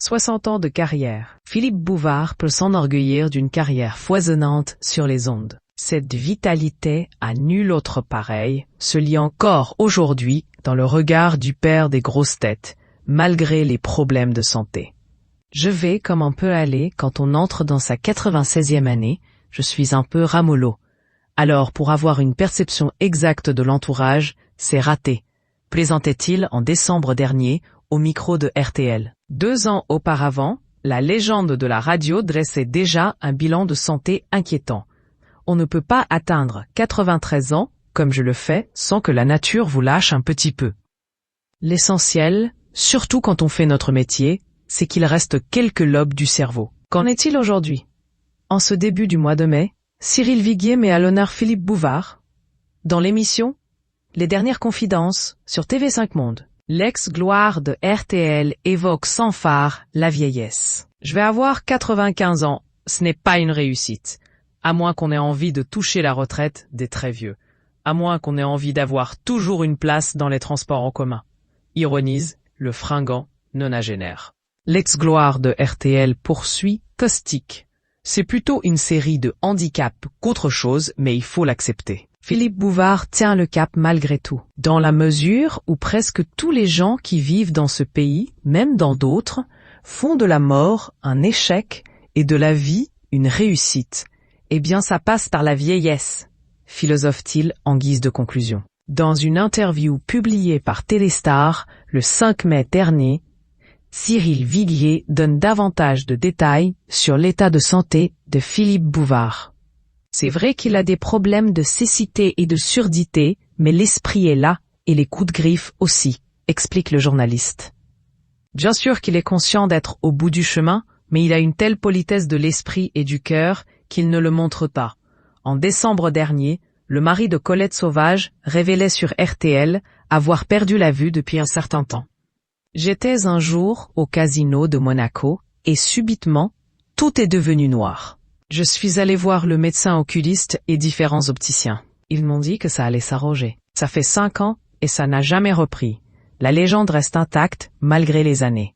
60 ans de carrière. Philippe Bouvard peut s'enorgueillir d'une carrière foisonnante sur les ondes. Cette vitalité à nul autre pareille se lit encore aujourd'hui dans le regard du père des grosses têtes, malgré les problèmes de santé. Je vais comme on peut aller quand on entre dans sa 96e année, je suis un peu ramollo. Alors pour avoir une perception exacte de l'entourage, c'est raté, plaisantait-il en décembre dernier au micro de RTL. 2 ans auparavant, la légende de la radio dressait déjà un bilan de santé inquiétant. On ne peut pas atteindre 93 ans, comme je le fais, sans que la nature vous lâche un petit peu. L'essentiel, surtout quand on fait notre métier, c'est qu'il reste quelques lobes du cerveau. Qu'en est-il aujourd'hui? En ce début du mois de mai, Cyril Viguier met à l'honneur Philippe Bouvard. Dans l'émission « Les dernières confidences » sur TV5 Monde, l'ex-gloire de RTL évoque sans phare la vieillesse. « Je vais avoir 95 ans, ce n'est pas une réussite. À moins qu'on ait envie de toucher la retraite des très vieux. À moins qu'on ait envie d'avoir toujours une place dans les transports en commun. » Ironise le fringant nonagénaire. L'ex-gloire de RTL poursuit caustique. C'est plutôt une série de handicaps qu'autre chose, mais il faut l'accepter. Philippe Bouvard tient le cap malgré tout, dans la mesure où presque tous les gens qui vivent dans ce pays, même dans d'autres, font de la mort un échec et de la vie une réussite. Eh bien ça passe par la vieillesse, philosophe-t-il en guise de conclusion. Dans une interview publiée par Téléstar le 5 mai dernier, Cyril Viguier donne davantage de détails sur l'état de santé de Philippe Bouvard. C'est vrai qu'il a des problèmes de cécité et de surdité, mais l'esprit est là, et les coups de griffe aussi, explique le journaliste. Bien sûr qu'il est conscient d'être au bout du chemin, mais il a une telle politesse de l'esprit et du cœur qu'il ne le montre pas. En décembre dernier, le mari de Colette Sauvage révélait sur RTL avoir perdu la vue depuis un certain temps. J'étais un jour au casino de Monaco et subitement, tout est devenu noir. Je suis allé voir le médecin oculiste et différents opticiens. Ils m'ont dit que ça allait s'arranger. Ça fait 5 ans et ça n'a jamais repris. La légende reste intacte malgré les années.